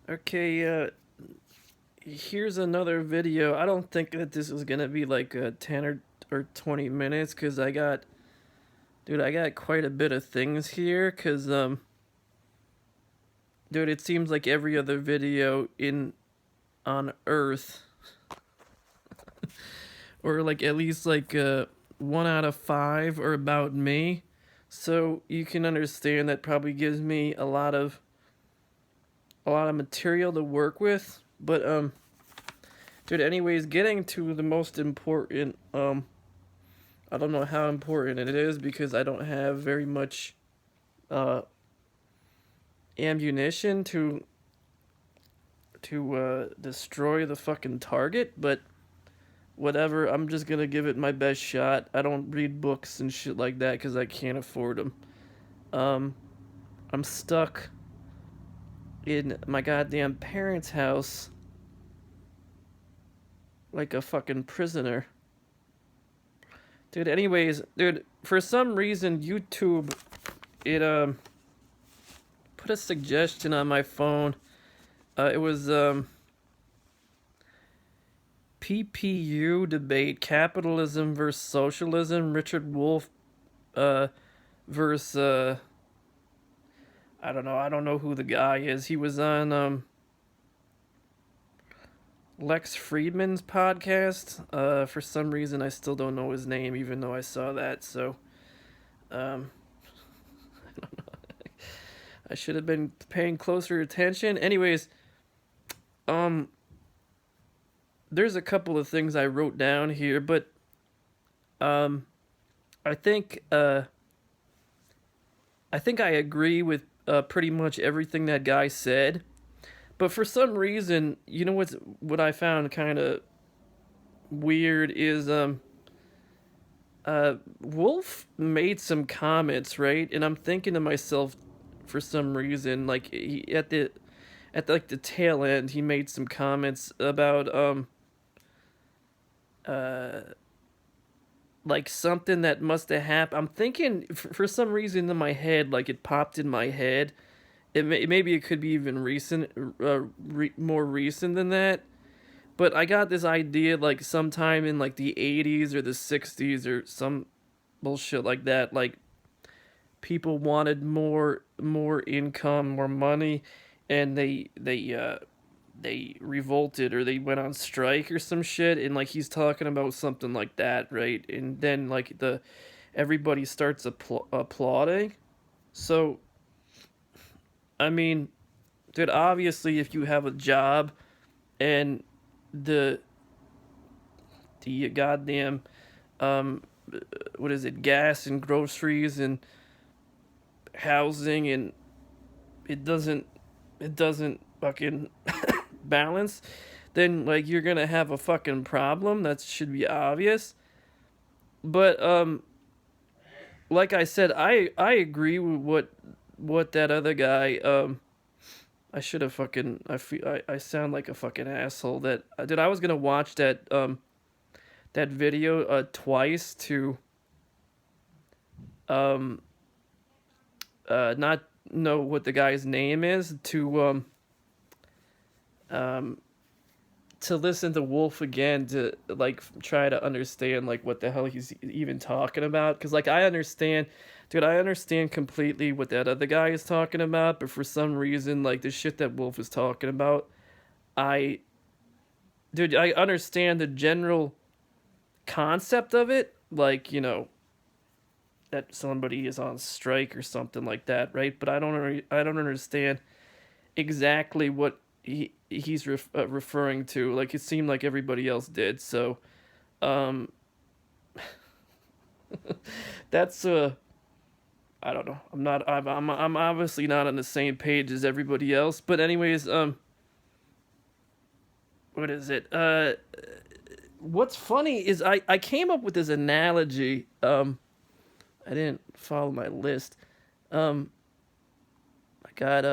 Okay, here's another video. I don't think that this is gonna be like 10 or 20 minutes because I got quite a bit of things here because, dude, it seems like every other video on Earth, or like at least like 1 out of 5 are about me. So you can understand that probably gives me a lot of material to work with. But, dude, anyways, getting to the most important, I don't know how important it is because I don't have very much uh, ammunition to destroy the fucking target, but whatever. I'm just gonna give it my best shot. I don't read books and shit like that because I can't afford them. Um, I'm stuck in my goddamn parents' house like a fucking prisoner. Dude, anyways, dude, for some reason YouTube it put a suggestion on my phone. It was PPU debate, capitalism versus socialism. Richard Wolff versus I don't know who the guy is. He was on Lex Friedman's podcast. For some reason I still don't know his name, even though I saw that. So um, I should have been paying closer attention. Anyways, um, there's a couple of things I wrote down here, but um, I think uh, I think I agree with pretty much everything that guy said. But for some reason, you know what I found kind of weird is Wolf made some comments, right? And I'm thinking to myself, for some reason, like like the tail end, he made some comments about uh like something that must have happened. I'm thinking for some reason in my head, like it popped in my head. Maybe it could be even recent, more recent than that. But I got this idea like sometime in like the 80s or the 60s or some bullshit like that. Like people wanted more income, more money, and they revolted or they went on strike or some shit. And like he's talking about something like that, right? And then like the everybody starts applauding. So I mean, dude, obviously if you have a job and the the goddamn um what is it, gas and groceries and housing, and it doesn't fucking balance, then like you're gonna have a fucking problem. That should be obvious. But like I said, I agree with what that other guy I should have fucking I sound like a fucking asshole that did. I was gonna watch that video twice to um not know what the guy's name is, um to listen to Wolf again to like try to understand like what the hell he's even talking about, cuz like I understand, dude, I understand completely what that other guy is talking about, but for some reason like the shit that Wolf is talking about, I dude, I understand the general concept of it, like, that somebody is on strike or something like that, right? But I don't understand exactly what he's referring to. Like it seemed like everybody else did. So, um, that's I don't know. I'm obviously not on the same page as everybody else. But anyways, what is it? What's funny is I came up with this analogy. I didn't follow my list. Um, I got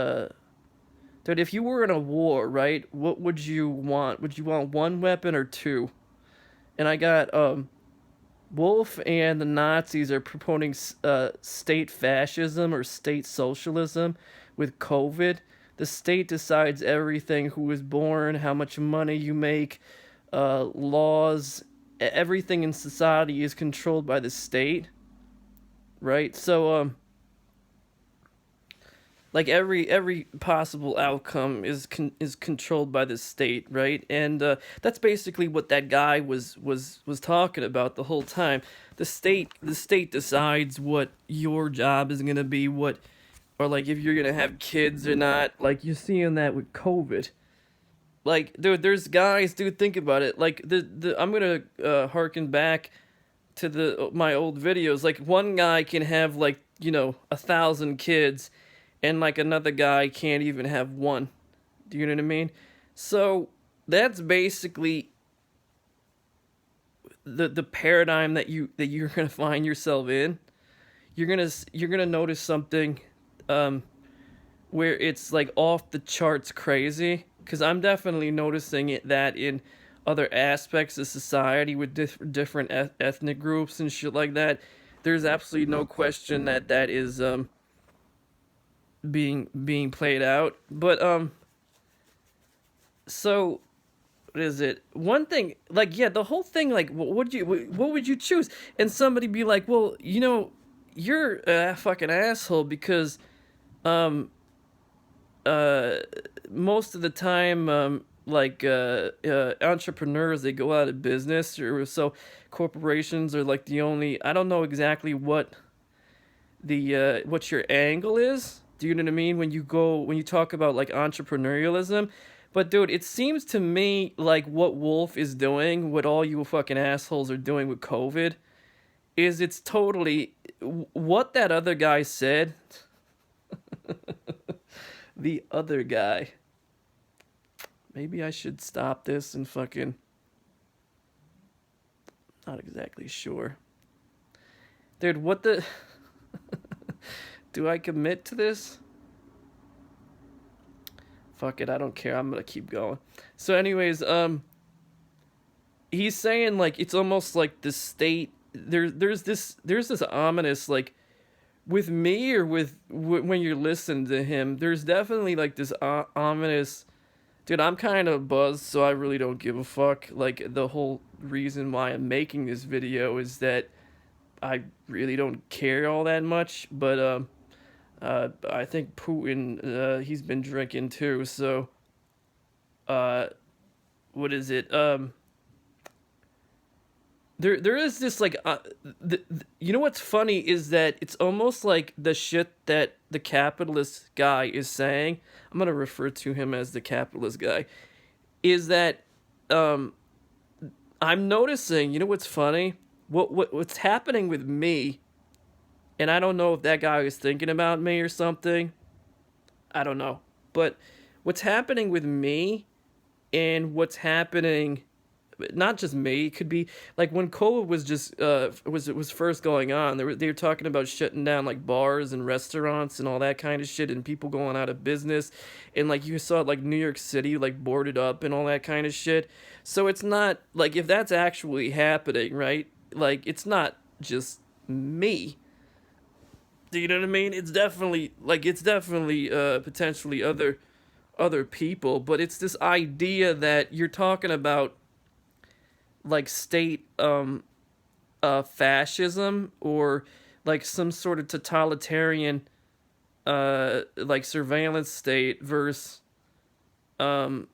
dude, if you were in a war, right? What would you want? Would you want one weapon or two? And I got Wolf and the Nazis are promoting state fascism or state socialism with COVID. the state decides everything: who is born, how much money you make, laws, everything in society is controlled by the state, right? So like every possible outcome is controlled by the state, right? And that's basically what that guy was talking about the whole time. The state decides what your job is gonna be, what, or like if you're gonna have kids or not. Like you're seeing that with COVID. Like, dude, there's guys, dude. Think about it. Like the I'm gonna harken back to the my old videos. Like one guy can have like 1,000 kids, and like another guy can't even have one. Do you know what I mean? So that's basically the paradigm that you're gonna find yourself in. You're gonna notice something, um, where it's like off the charts crazy. Because I'm definitely noticing that in other aspects of society with different ethnic groups and shit like that. There's absolutely no question that that is being played out. But so what is it? One thing, like, yeah, the whole thing, like, what would you choose? And somebody be like, well, you're a fucking asshole because um uh most of the time, like entrepreneurs, they go out of business, or so corporations are like the only. I don't know exactly what your angle is. Do you know what I mean? When you talk about like entrepreneurialism. But dude, it seems to me like what Wolf is doing, what all you fucking assholes are doing with COVID, is it's totally what that other guy said. The other guy. Maybe I should stop this and fucking. Not exactly sure. Dude, what the. Do I commit to this? Fuck it, I don't care. I'm gonna keep going. So, anyways, he's saying like it's almost like the state. There's this ominous, like, with me, or when you're listening to him. There's definitely like this ominous. Dude, I'm kind of buzzed, so I really don't give a fuck. Like, the whole reason why I'm making this video is that I really don't care all that much. But I think Putin, he's been drinking too. So, uh, what is it? There is this like, you know what's funny is that it's almost like the shit that the capitalist guy is saying. I'm gonna refer to him as the capitalist guy. Is that, um, I'm noticing. You know what's funny? What's happening with me? And I don't know if that guy was thinking about me or something. I don't know. But what's happening with me, and what's happening, not just me, it could be like when COVID was just was first going on. They were talking about shutting down like bars and restaurants and all that kind of shit, and people going out of business, and like you saw like New York City like boarded up and all that kind of shit. So it's not like, if that's actually happening, right? Like, it's not just me. Do you know what I mean? It's definitely potentially other people, but it's this idea that you're talking about like state fascism, or like some sort of totalitarian like surveillance state versus um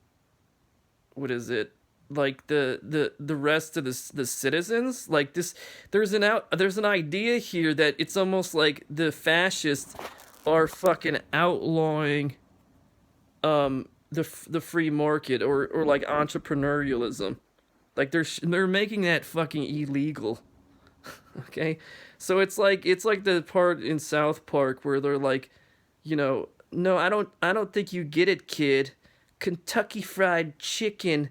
what is it, like the rest of the citizens. Like this, there's an idea here that it's almost like the fascists are fucking outlawing the free market, or like entrepreneurialism. Like they're making that fucking illegal. Okay? So it's like the part in South Park where they're like, no, I don't think you get it, kid. Kentucky Fried Chicken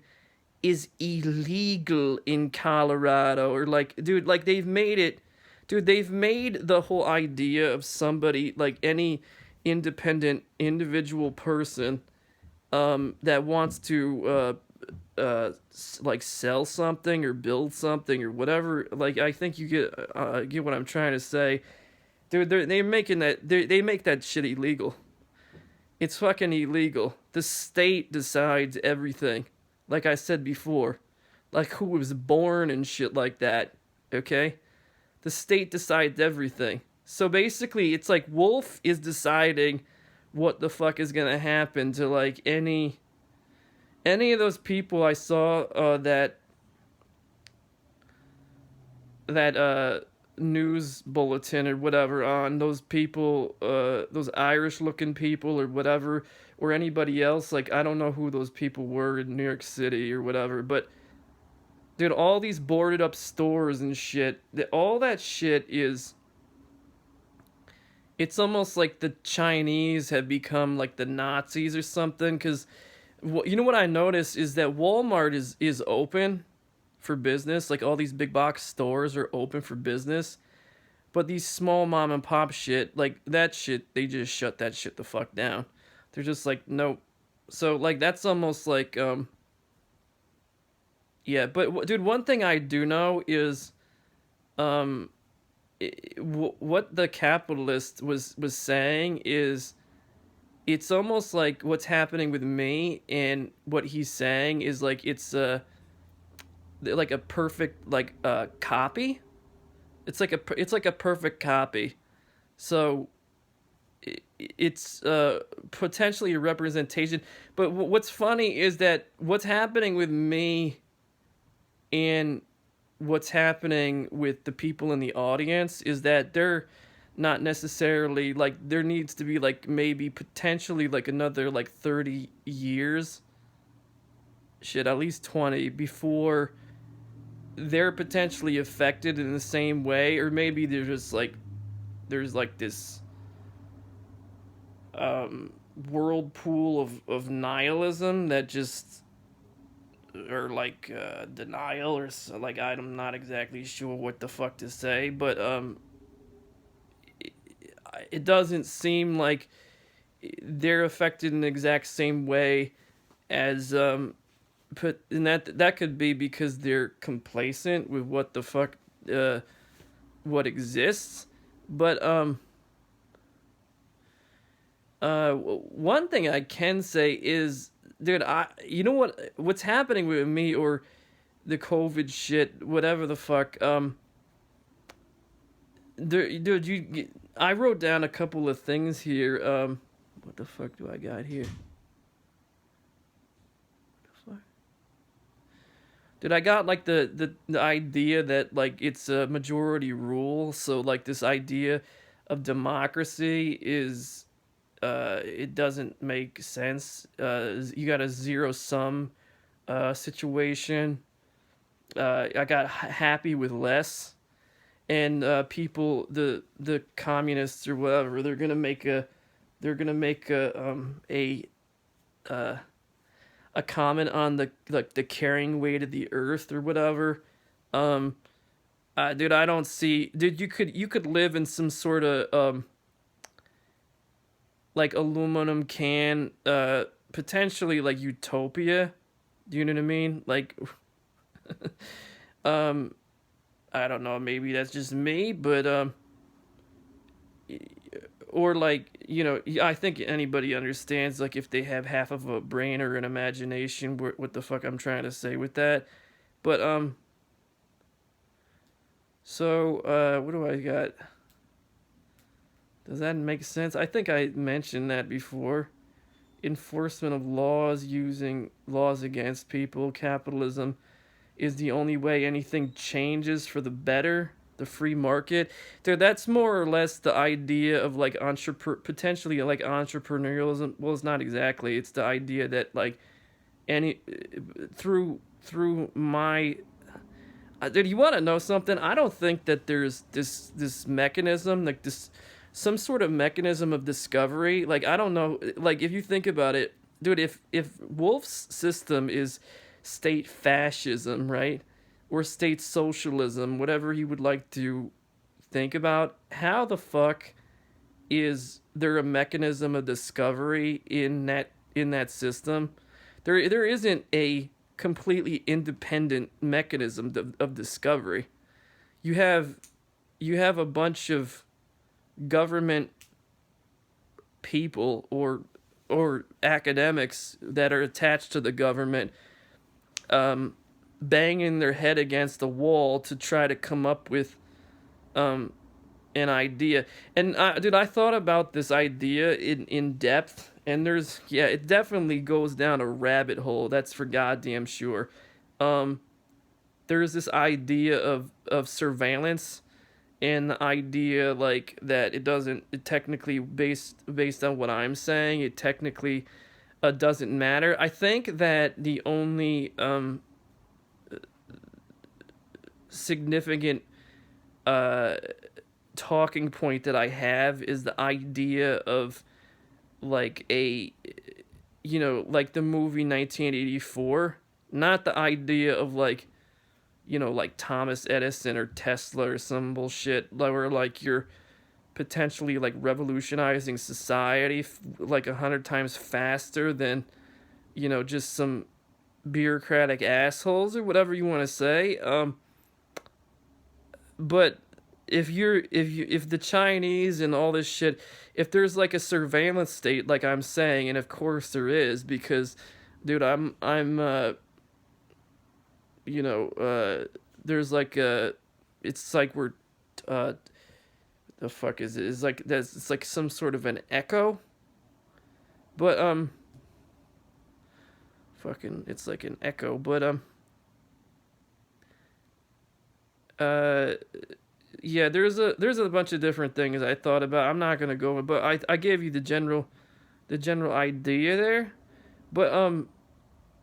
is illegal in Colorado. Or like, dude, like they've made the whole idea of somebody, like any independent individual person that wants to like sell something or build something or whatever. Like, I think you get what I'm trying to say. They're making that, they make that shit illegal. It's fucking illegal. The state decides everything. Like I said before. Like who was born and shit like that. Okay? The state decides everything. So basically, it's like Wolf is deciding what the fuck is gonna happen to like any of those people I saw that news bulletin or whatever on those people, those Irish looking people or whatever, or anybody else. Like, I don't know who those people were in New York City or whatever, but dude, all these boarded up stores and shit, all that shit is. It's almost like the Chinese have become like the Nazis or something. Because you know what I noticed is that Walmart is open for business. Like all these big box stores are open for business. But these small mom and pop shit, like that shit, they just shut that shit the fuck down. They're just like, nope. So like that's almost like yeah. But dude, one thing I do know is um what the capitalist was saying is it's almost like what's happening with me and what he's saying is like a perfect like copy. It's like a perfect copy. So it's potentially a representation. But what's funny is that what's happening with me and what's happening with the people in the audience is that they're not necessarily like there needs to be like maybe potentially like another like 30 years, shit, at least 20 before they're potentially affected in the same way, or maybe they're just like there's like this whirlpool of nihilism that just or like denial or like I'm not exactly sure what the fuck to say, but it, it doesn't seem like they're affected in the exact same way as but and that could be because they're complacent with what the fuck uh what exists, but one thing I can say is, dude, you know what's happening with me or the COVID shit, whatever the fuck. There, dude, I wrote down a couple of things here. What the fuck do I got here? Fuck? Dude, I got like the idea that like it's a majority rule, so like this idea of democracy is it doesn't make sense. You got a zero sum situation. I got happy with less, and people, the communists or whatever, they're gonna make uh, a comment on the like the carrying weight of the earth or whatever. Um, dude, I don't see. Dude, you could live in some sort of like aluminum can, potentially like utopia. Do you know what I mean? Like, um, I don't know. Maybe that's just me, but or like I think anybody understands like if they have half of a brain or an imagination, what the fuck I'm trying to say with that. But so what do I got? Does that make sense? I think I mentioned that before. Enforcement of laws using laws against people. Capitalism is the only way anything changes for the better. The free market, dude. That's more or less the idea of like potentially like entrepreneurialism. Well, it's not exactly. It's the idea that like any through my dude. You want to know something? I don't think that there's this mechanism like this some sort of mechanism of discovery. Like I don't know. Like if you think about it, dude. If Wolf's system is state fascism, right? Or state socialism, whatever he would like to think about, how the fuck is there a mechanism of discovery in that system? There isn't a completely independent mechanism of discovery. You have you have a bunch of government people or or academics that are attached to the government banging their head against the wall to try to come up with um, an idea. And dude, I thought about this idea in depth, and it definitely goes down a rabbit hole. That's for goddamn sure. Um, there's this idea of surveillance, and the idea like that it technically based on what I'm saying, it technically doesn't matter. I think that the only significant uh, talking point that I have is the idea of like like the movie 1984, not the idea of like, like Thomas Edison or Tesla or some bullshit where like you're potentially like revolutionizing society like 100 times faster than, just some bureaucratic assholes or whatever you want to say. But if the Chinese and all this shit, if there's like a surveillance state, like I'm saying, and of course there is, because, dude, I'm you know, there's like it's like we're, the fuck is it? It's like some sort of an echo, but fucking, it's like an echo, but uh yeah, there's a bunch of different things I thought about. I'm not gonna go, but I gave you the general idea there. But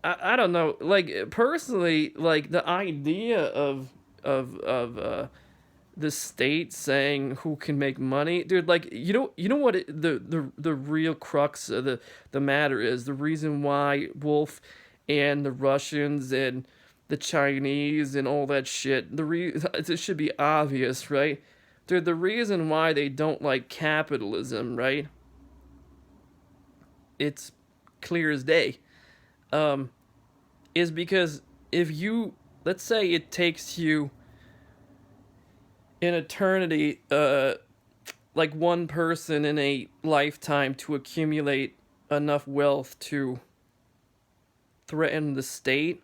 I don't know. Like personally, like the idea of the state saying who can make money, dude. Like you know what the real crux of the matter is. The reason why Wolf and the Russians and the Chinese and all that shit. It should be obvious, right? Dude, the reason why they don't like capitalism, right? It's clear as day. Um, is because if you, let's say it takes you an eternity, like one person in a lifetime to accumulate enough wealth to threaten the state,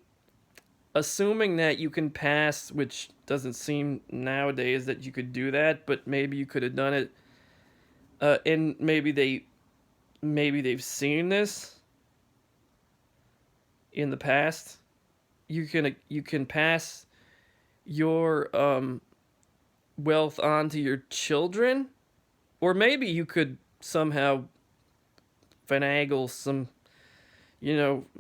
assuming that you can pass, which doesn't seem nowadays that you could do that, but maybe you could have done it, and maybe they've seen this in the past. You can pass your wealth on to your children, or maybe you could somehow finagle some,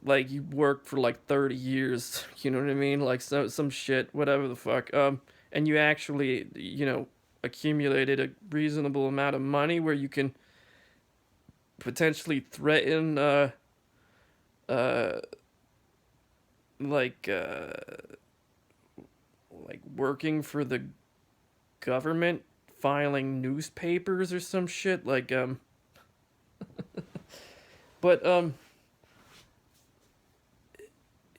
like you worked for like 30 years, you know what I mean? Like some shit, whatever the fuck. And you actually, accumulated a reasonable amount of money where you can potentially threaten, uh, like, uh, like working for the government, filing newspapers or some shit. Like, but,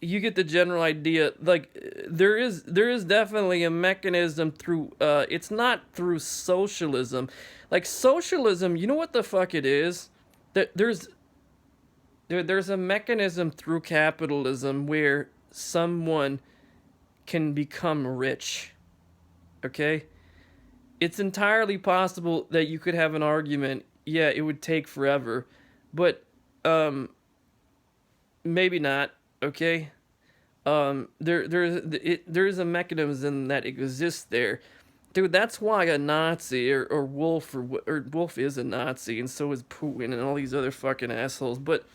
you get the general idea. Like there is definitely a mechanism through it's not through socialism. Like socialism, you know what the fuck it is? There's a mechanism through capitalism where someone can become rich. Okay? It's entirely possible that you could have an argument, yeah, it would take forever, but maybe not. Okay, there's a mechanism that exists there, dude. That's why a Nazi or Wolf or Wolf is a Nazi, and so is Putin and all these other fucking assholes. But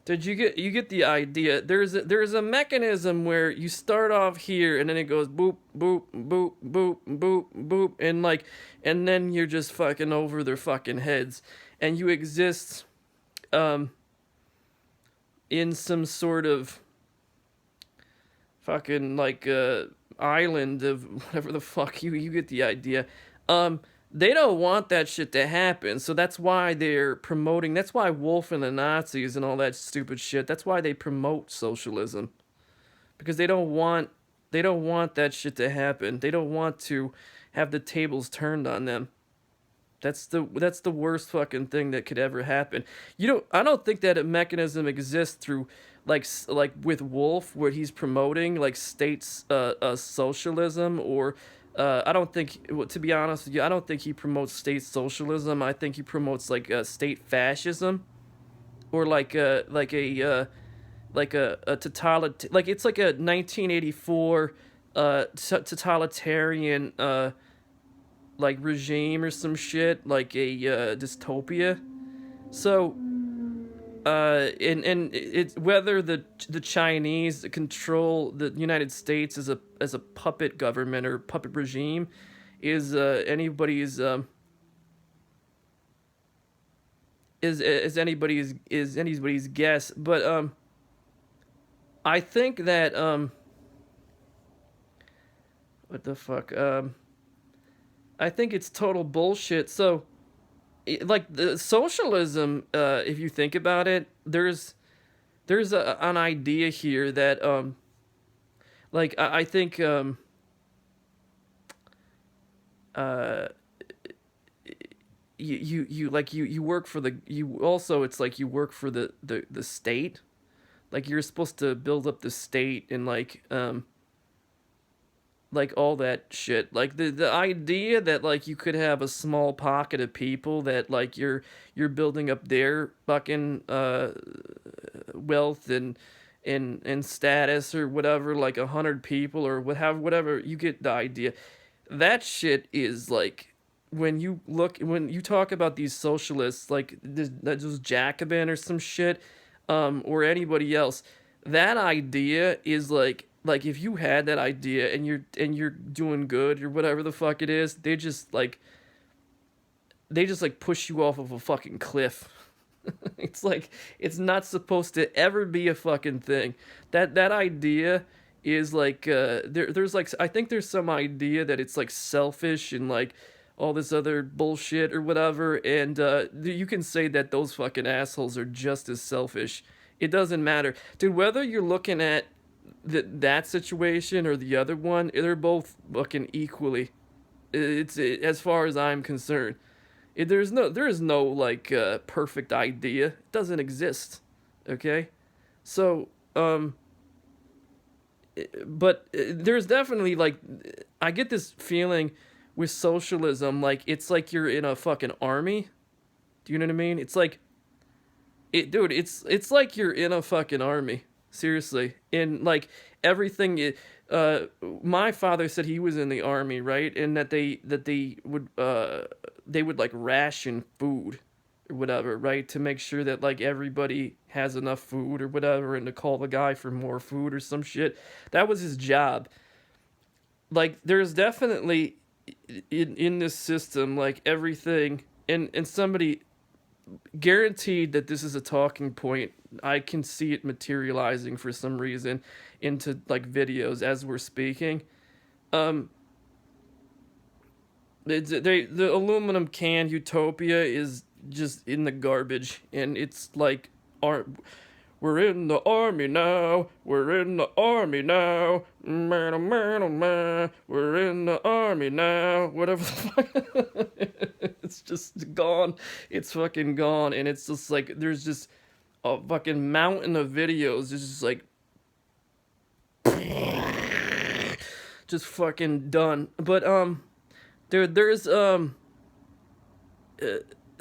did you get the idea? There's a mechanism where you start off here and then it goes boop boop boop boop boop boop, and then you're just fucking over their fucking heads, and you exist um in some sort of fucking like island of whatever the fuck, you get the idea. They don't want that shit to happen, so that's why they're promoting. That's why Wolf and the Nazis and all that stupid shit. That's why they promote socialism, because they don't want that shit to happen. They don't want to have the tables turned on them. That's the worst fucking thing that could ever happen. I don't think that a mechanism exists through like with Wolf where he's promoting like states socialism or I don't think well, to be honest with you, I don't think he promotes state socialism. I think he promotes like state fascism or like a like it's like a 1984 totalitarian like regime or some shit, like a dystopia. So and it's whether the Chinese control the United States as a puppet government or puppet regime is anybody's guess. But I think that what the fuck I think it's total bullshit. So like the socialism, if you think about it, an idea here that like I think uh you work for the you also it's like you work for the state, like you're supposed to build up the state and like all that shit, like the idea that like you could have a small pocket of people that like you're building up their fucking wealth and status or whatever, like 100 people or whatever, you get the idea. That shit is like when you talk about these socialists like those Jacobin or some shit, or anybody else, that idea is like if you had that idea and you're doing good or whatever the fuck it is, they just like push you off of a fucking cliff. It's like it's not supposed to ever be a fucking thing. That idea is like there's like I think there's some idea that it's like selfish and like all this other bullshit or whatever, and you can say that those fucking assholes are just as selfish. It doesn't matter, dude, whether you're looking at that situation or the other one, they're both fucking equally. As far as I'm concerned. There is no like perfect idea. It doesn't exist. Okay, so but there's definitely like I get this feeling with socialism, like it's like you're in a fucking army. Do you know what I mean? It's like dude, it's like you're in a fucking army. Seriously, in like everything. My father said he was in the army, right? And that they would like ration food or whatever, right, to make sure that like everybody has enough food or whatever, and to call the guy for more food or some shit. That was his job. Like there's definitely in this system like everything, and somebody guaranteed that this is a talking point. I can see it materializing for some reason into like videos as we're speaking. Um, the aluminum can utopia is just in the garbage, and it's like, we're in the army now. We're in the army now. Man, oh man, oh man. We're in the army now. Whatever the fuck. It's just gone. It's fucking gone. And it's just like, there's just a fucking mountain of videos. It's just like, just fucking done. But,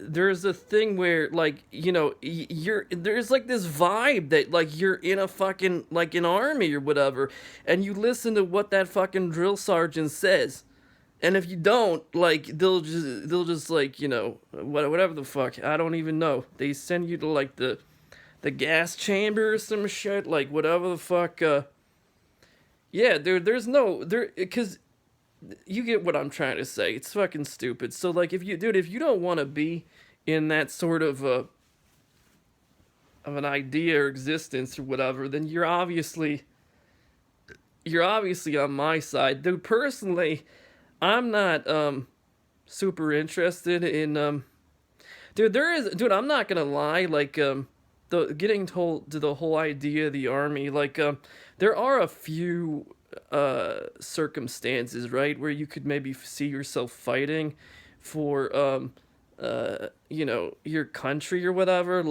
there's a thing where like there's like this vibe that like you're in a fucking like an army or whatever, and you listen to what that fucking drill sergeant says, and if you don't, like they'll just like whatever the fuck, I don't even know, they send you to like the gas chamber or some shit, like whatever the fuck. Yeah, there's no there because you get what I'm trying to say. It's fucking stupid. So like if you don't want to be in that sort of an idea or existence or whatever, then you're obviously on my side. Dude, personally, I'm not super interested in dude, I'm not gonna lie, like the getting told to the whole idea of the army, like there are a few circumstances, right, where you could maybe see yourself fighting for your country or whatever,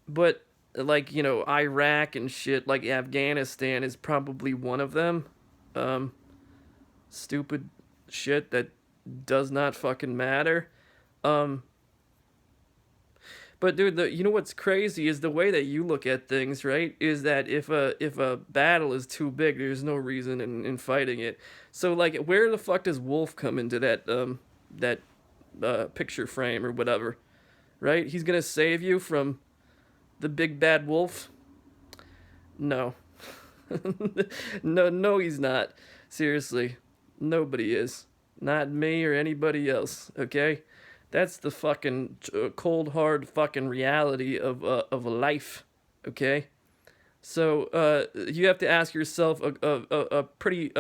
but like, Iraq and shit, like Afghanistan is probably one of them. Um, Stupid shit that does not fucking matter. Um, but dude, you know what's crazy is the way that you look at things, right? Is that if a battle is too big, there's no reason in fighting it. So like, where the fuck does Wolf come into that picture frame or whatever? Right? He's gonna save you from the big bad wolf? No. No, he's not. Seriously, nobody is. Not me or anybody else. Okay, that's the fucking cold hard fucking reality of life. Okay, so you have to ask yourself a pretty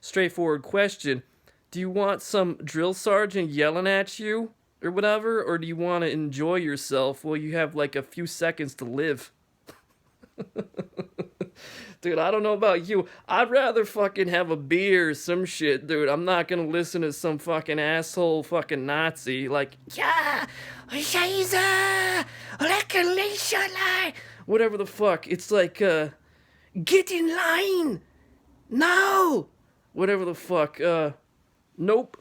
straightforward question. Do you want some drill sergeant yelling at you or whatever, or do you want to enjoy yourself while you have like a few seconds to live? Dude, I don't know about you. I'd rather fucking have a beer or some shit, dude. I'm not gonna listen to some fucking asshole fucking Nazi like, yeah, Scheiße, lecker, whatever the fuck. It's like, get in line, no, whatever the fuck. Nope,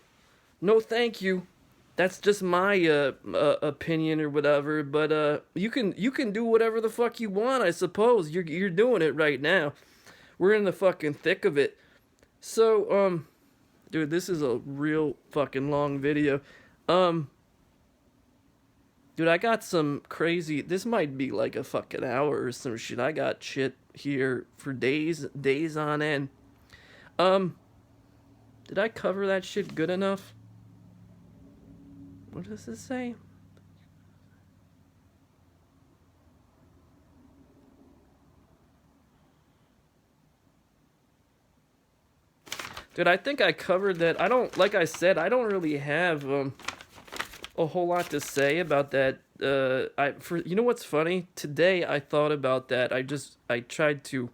no, thank you. That's just my opinion or whatever. But you can do whatever the fuck you want. I suppose you're doing it right now. We're in the fucking thick of it. So dude, this is a real fucking long video. Um, dude, I got some crazy. This might be like a fucking hour or some shit. I got shit here for days on end. Um, did I cover that shit good enough? What does this say? Dude, I think I covered that. I don't, like I said, I don't really have a whole lot to say about that. You know what's funny? Today I thought about that. I tried to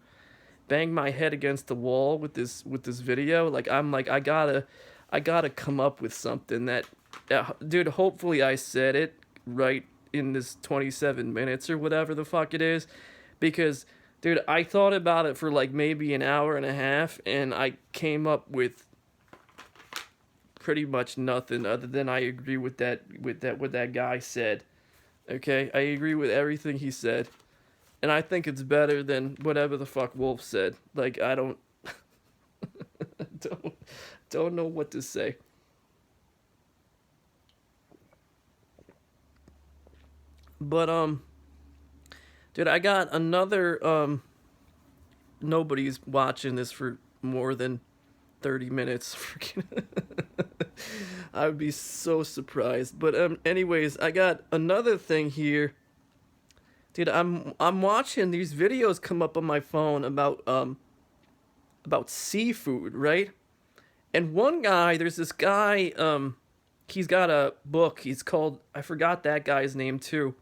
bang my head against the wall with this video. Like I'm like I gotta come up with something that, dude. Hopefully I said it right in this 27 minutes or whatever the fuck it is, because dude, I thought about it for like maybe an hour and a half, and I came up with pretty much nothing other than I agree with what that guy said. Okay, I agree with everything he said, and I think it's better than whatever the fuck Wolf said. Like I don't don't don't know what to say. But dude, I got another nobody's watching this for more than 30 minutes. I would be so surprised. But anyways, I got another thing here. Dude, I'm watching these videos come up on my phone about seafood, right? And one guy, there's this guy, he's got a book. He's called, I forgot that guy's name too.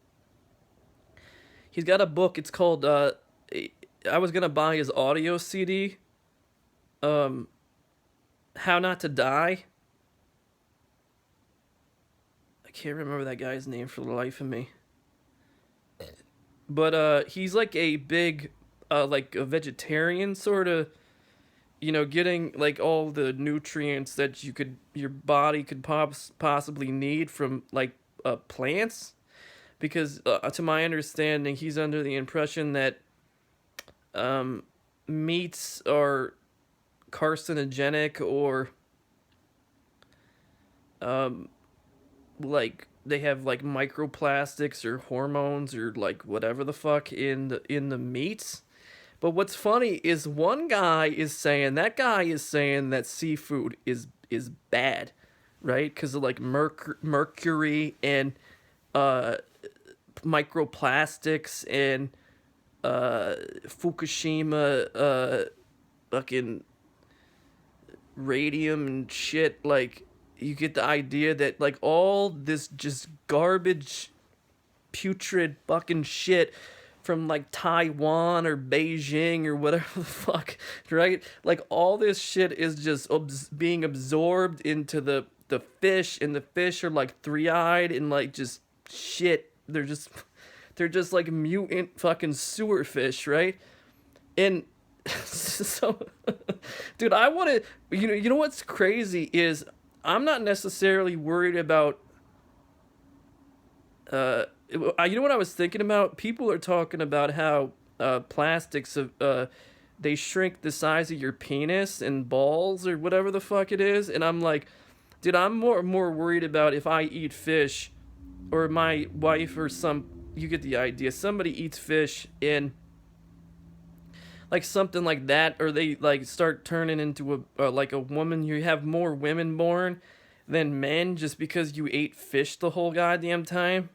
He's got a book. It's called I was gonna buy his audio CD. Um, How Not to Die. I can't remember that guy's name for the life of me. But he's like a big, like a vegetarian sort of. Getting like all the nutrients that your body could possibly need from like plants. Because to my understanding, he's under the impression that um, meats are carcinogenic, or um, like they have like microplastics or hormones or like whatever the fuck in the meats. But what's funny is one guy is saying that seafood is bad, right? Because of like mercury and uh, microplastics and Fukushima fucking radium and shit. Like, you get the idea that like all this just garbage, putrid fucking shit from like Taiwan or Beijing or whatever the fuck, right? Like all this shit is just being absorbed into the fish, and the fish are like three-eyed and like just shit. They're just like mutant fucking sewer fish, right? And so, dude, I want to. You know what's crazy is I'm not necessarily worried about. You know what I was thinking about? People are talking about how plastics they shrink the size of your penis and balls or whatever the fuck it is, and I'm like, dude, I'm more worried about if I eat fish, or my wife or some. You get the idea. Somebody eats fish and like something like that, or they like start turning into a like a woman. You have more women born than men just because you ate fish the whole goddamn time.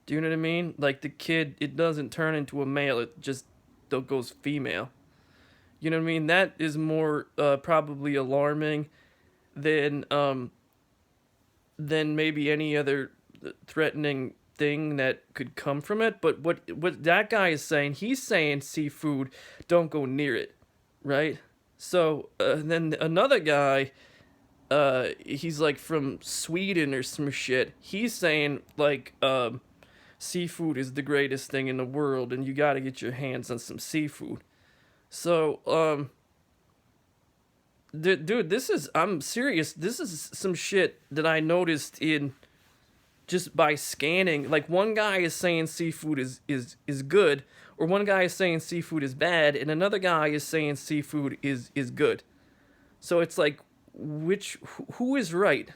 Do you know what I mean? Like the kid, it doesn't turn into a male. It just goes female. You know what I mean? That is more probably alarming than maybe any other threatening thing that could come from it. But what that guy is saying, he's saying seafood, don't go near it, right? So then another guy, he's like from Sweden or some shit. He's saying like seafood is the greatest thing in the world, and you got to get your hands on some seafood. So dude, I'm serious. This is some shit that I noticed in just by scanning. Like one guy is saying seafood is good, or one guy is saying seafood is bad, and another guy is saying seafood is good. So it's like, who is right?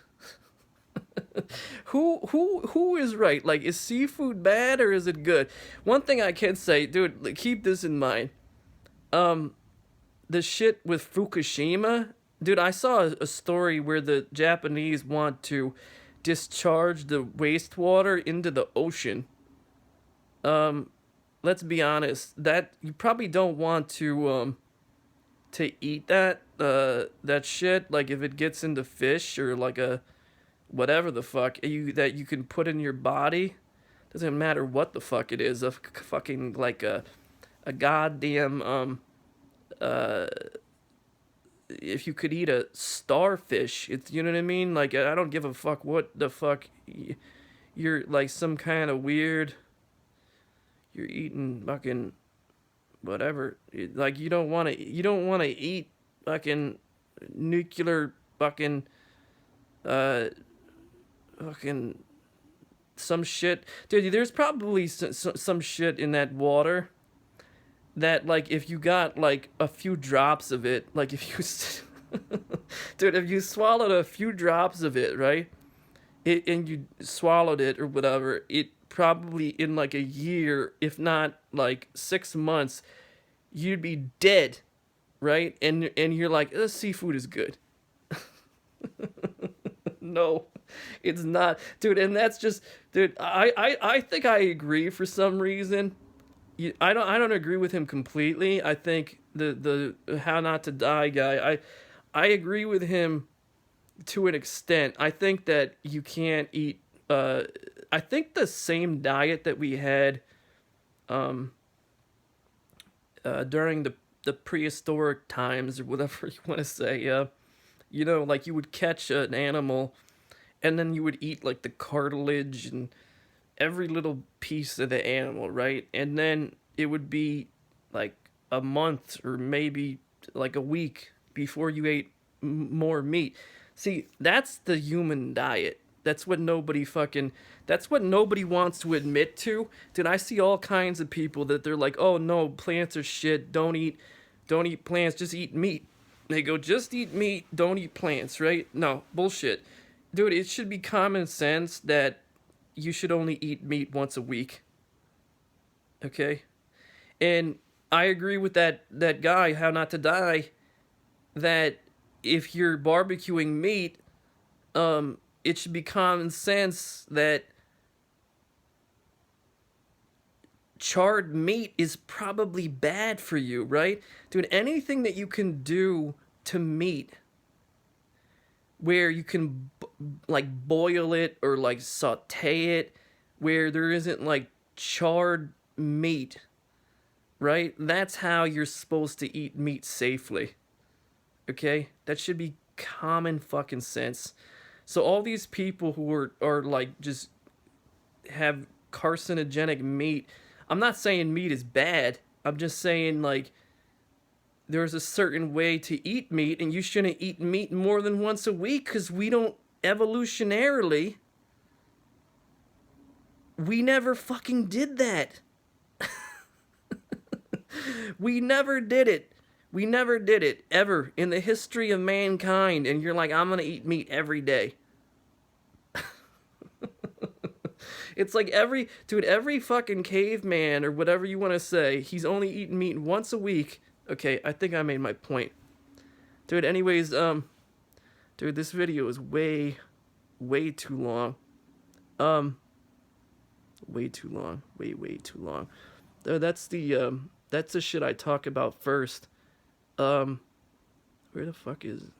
Who is right? Like, is seafood bad or is it good? One thing I can say, dude, like, keep this in mind. The shit with Fukushima, dude, I saw a story where the Japanese want to discharge the wastewater into the ocean. Let's be honest, that you probably don't want to eat that shit. Like if it gets into fish or like a whatever the fuck that you can put in your body, doesn't matter what the fuck it is, a fucking like a goddamn if you could eat a starfish, it's, you know what I mean? Like I don't give a fuck what the fuck you're like some kind of weird. You're eating fucking whatever. Like you don't want to eat fucking nuclear fucking uh fucking some shit, dude. There's probably some shit in that water that like if you got like a few drops of it, like if you dude, if you swallowed a few drops of it, right, and you swallowed it or whatever, it probably in like a year, if not like 6 months, you'd be dead, right? And you're like, seafood is good. No, it's not, dude. And that's just, dude, I think I agree for some reason. I don't agree with him completely. I think the how not to die guy, I agree with him to an extent. I think that you can't eat I think the same diet that we had during the prehistoric times or whatever you want to say, like you would catch an animal and then you would eat like the cartilage and every little piece of the animal, right? And then it would be like a month or maybe like a week before you ate more meat. See, that's the human diet. That's what nobody wants to admit to. Dude, I see all kinds of people that they're like, "Oh no, plants are shit. Don't eat plants, just eat meat." They go, "Just eat meat, don't eat plants," right? No, bullshit. Dude, it should be common sense that you should only eat meat once a week. Okay? And I agree with that guy, How Not to Die, that if you're barbecuing meat, it should be common sense that charred meat is probably bad for you, right? Dude, anything that you can do to meat where you can like boil it or like saute it where there isn't like charred meat, right? That's how you're supposed to eat meat safely. Okay? That should be common fucking sense. So all these people who are like just have carcinogenic meat. I'm not saying meat is bad. I'm just saying like there's a certain way to eat meat, and you shouldn't eat meat more than once a week because we don't evolutionarily. We never fucking did that. We never did it. We never did it ever in the history of mankind. And you're like, I'm gonna eat meat every day. It's like every fucking caveman or whatever you want to say, he's only eating meat once a week. Okay, I think I made my point. Dude, anyways, dude, this video is way too long. Way too long. Way too long. That's the shit I talk about first. Where the fuck is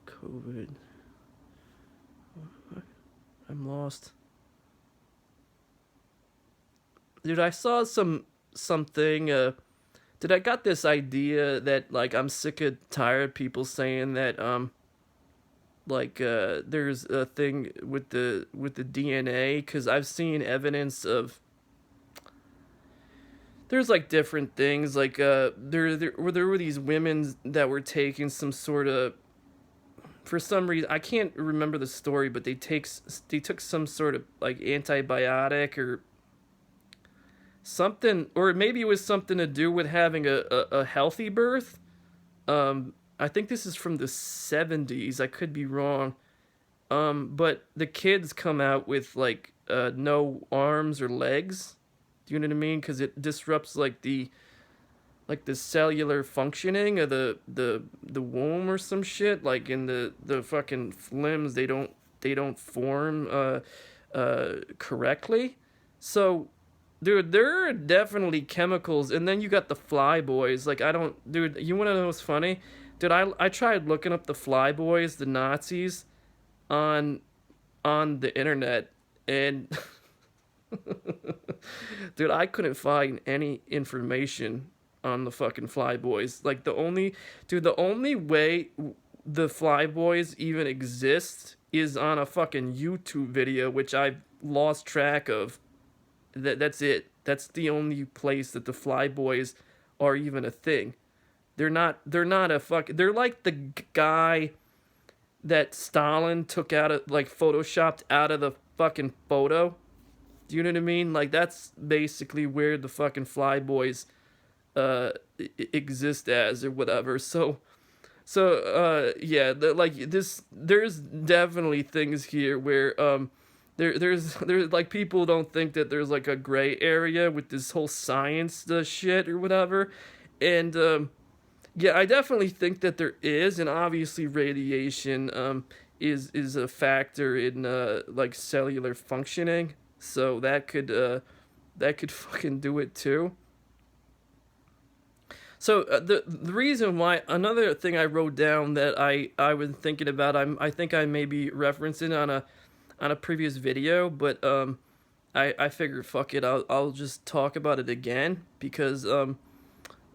COVID? I'm lost. Dude, I saw something, dude, I got this idea that, like, I'm sick of tired people saying that, there's a thing with the DNA, because I've seen evidence of, there's, like, different things, like, there were these women that were taking some sort of, for some reason, I can't remember the story, but they took some sort of, like, antibiotic or something, or maybe it was something to do with having a healthy birth. I think this is from the 70s. I could be wrong. But the kids come out with, like, no arms or legs. Do you know what I mean? Because it disrupts, like, the cellular functioning of the womb or some shit. Like, in the fucking limbs, they don't form correctly. So, dude, there are definitely chemicals, and then you got the fly boys. Like, dude, you wanna know what's funny? Dude, I tried looking up the fly boys, the Nazis, on the internet, and dude, I couldn't find any information on the fucking fly boys. Like, the only way the fly boys even exist is on a fucking YouTube video, which I've lost track of. That's it. That's the only place that the fly boys are even a thing. They're not a fuck. They're like the guy that Stalin took out of, like, photoshopped out of the fucking photo. Do you know what I mean? Like, that's basically where the fucking fly boys exist as, or whatever. So yeah, there's definitely things here where there's like, people don't think that there's, like, a gray area with this whole science shit or whatever, and yeah, I definitely think that there is, and obviously radiation is a factor in like, cellular functioning, so that could fucking do it too. So the reason why, another thing I wrote down that I was thinking about, I think I may be referencing on a previous video, but I figured, fuck it, I'll just talk about it again, because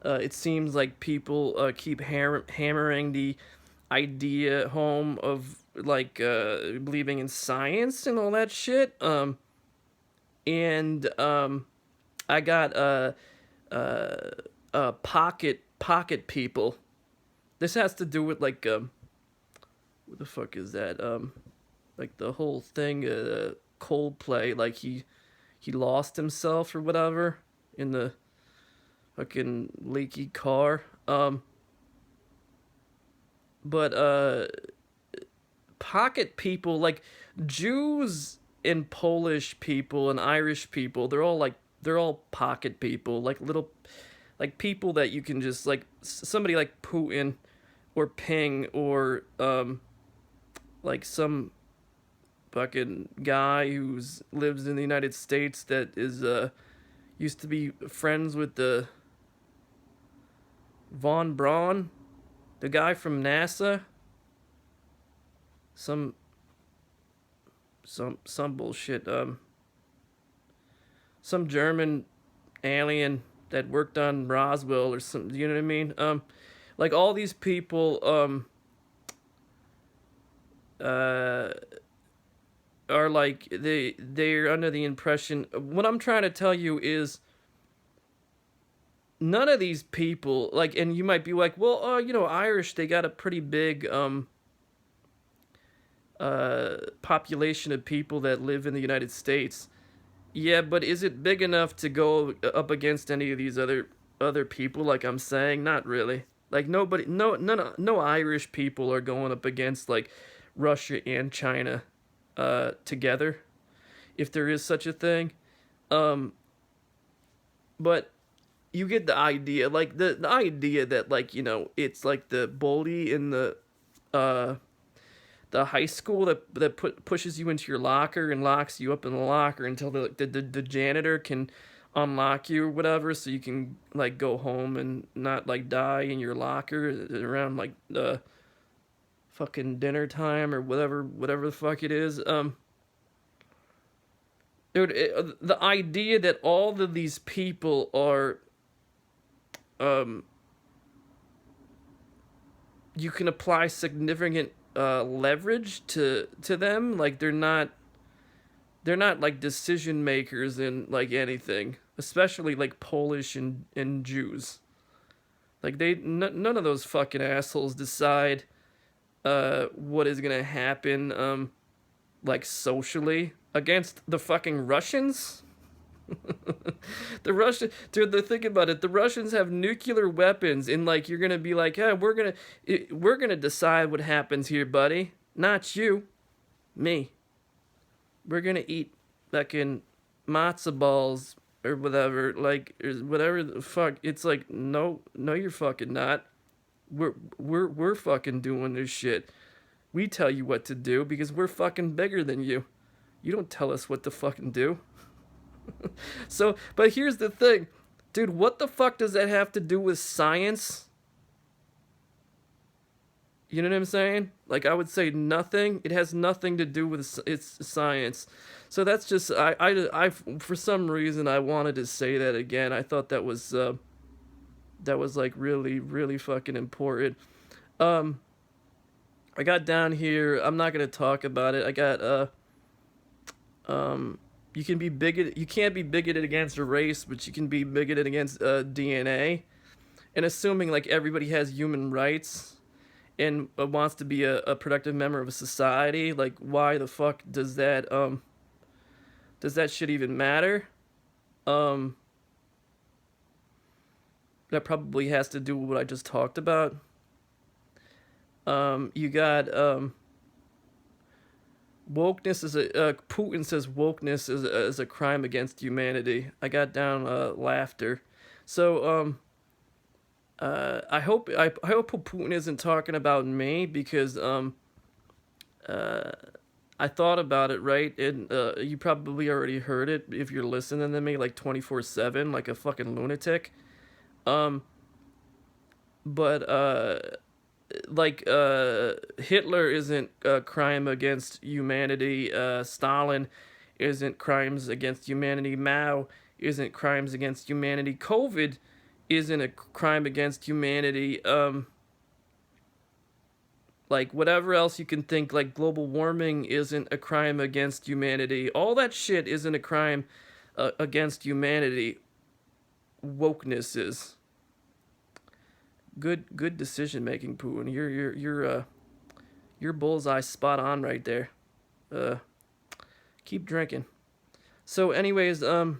it seems like people keep hammering the idea home of, like, believing in science and all that shit. And I got pocket people. This has to do with, like, what the fuck is that? Like, the whole thing, Coldplay, like, he lost himself or whatever in the fucking leaky car. But pocket people, like, Jews and Polish people and Irish people, they're all pocket people, like, little, like, people that you can just, like, somebody like Putin or Ping, or like, some fucking guy who lives in the United States that is used to be friends with the Von Braun, the guy from NASA. Some bullshit. Some German alien that worked on Roswell or some. You know what I mean? Like, all these people. uh, are like they're under the impression. What I'm trying to tell you is none of these people like, and you might be like, well, Irish, they got a pretty big population of people that live in the United States. Yeah, but is it big enough to go up against any of these other people? Like I'm saying, not really. Like nobody, no Irish people are going up against like Russia and China, together, if there is such a thing. Um, but you get the idea, like the idea that like it's like the bully in uh the high school that pushes you into your locker and locks you up in the locker until the janitor can unlock you or whatever, so you can like go home and not like die in your locker around like the fucking dinner time or whatever the fuck it is. Dude, the idea that all of these people are um you can apply significant leverage to them, like they're not like decision makers in like anything, especially like Polish and Jews. Like none of those fucking assholes decide what is gonna happen like socially against the fucking Russians. The think about it. The Russians have nuclear weapons, and like you're gonna be like, hey, we're gonna decide what happens here, buddy. Not you, me. We're gonna eat fucking matzo balls or whatever, like or whatever the fuck. It's like no, no, you're fucking not. We're fucking doing this shit. We tell you what to do because we're fucking bigger than you. You don't tell us what to fucking do. So, but here's the thing, dude. What the fuck does that have to do with science? You know what I'm saying? Like I would say nothing. It has nothing to do with its science. So that's just I for some reason I wanted to say that again. I thought that was like really fucking important. Um, I got down here. I'm not gonna talk about it. I got you can be bigoted. You can't be bigoted against a race, but you can be bigoted against DNA. And assuming like everybody has human rights and wants to be a productive member of a society, like why the fuck does that shit even matter? Um, that probably has to do with what I just talked about. You got wokeness is a Putin says wokeness is a crime against humanity. I got down laughter. So I hope Putin isn't talking about me because uh I thought about it, right, and you probably already heard it if you're listening to me like 24/7 like a fucking lunatic. Um but like Hitler isn't a crime against humanity. Stalin isn't crimes against humanity. Mao isn't crimes against humanity. COVID isn't a crime against humanity. Like whatever else you can think, like global warming isn't a crime against humanity. All that shit isn't a crime against humanity. Wokeness is. Good decision making, Putin. Your bullseye spot on right there. Uh, keep drinking. So, anyways, I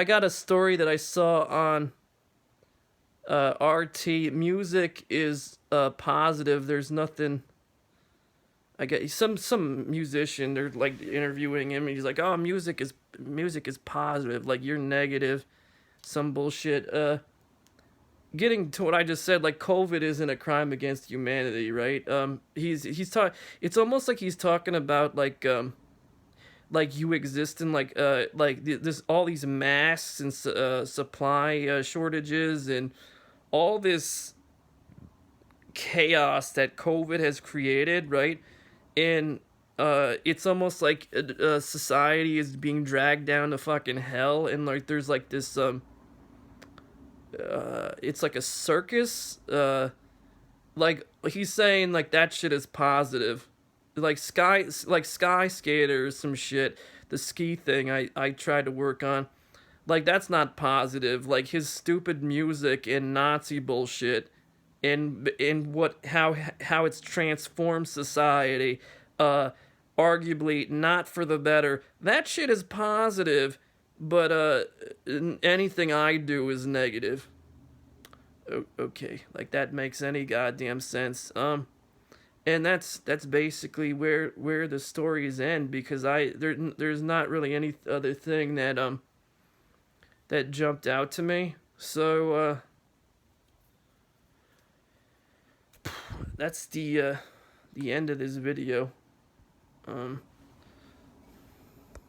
got a story that I saw on RT. Music is positive. There's nothing. I get some musician. They're like interviewing him, and he's like, "Oh, music is positive. Like you're negative." Some bullshit. Getting to what I just said, like COVID isn't a crime against humanity, right? He's talking. It's almost like he's talking about like you exist in like this all these masks and supply shortages and all this chaos that COVID has created, right? And it's almost like society is being dragged down to fucking hell, and like there's like this. It's like a circus. like he's saying like that shit is positive, like sky skaters, some shit. The ski thing I tried to work on, like that's not positive. Like his stupid music and Nazi bullshit, and what how it's transformed society, uh, arguably not for the better. That shit is positive, but anything I do is negative. Okay, like that makes any goddamn sense. And that's basically where the stories end, because there's not really any other thing that jumped out to me. So that's the end of this video.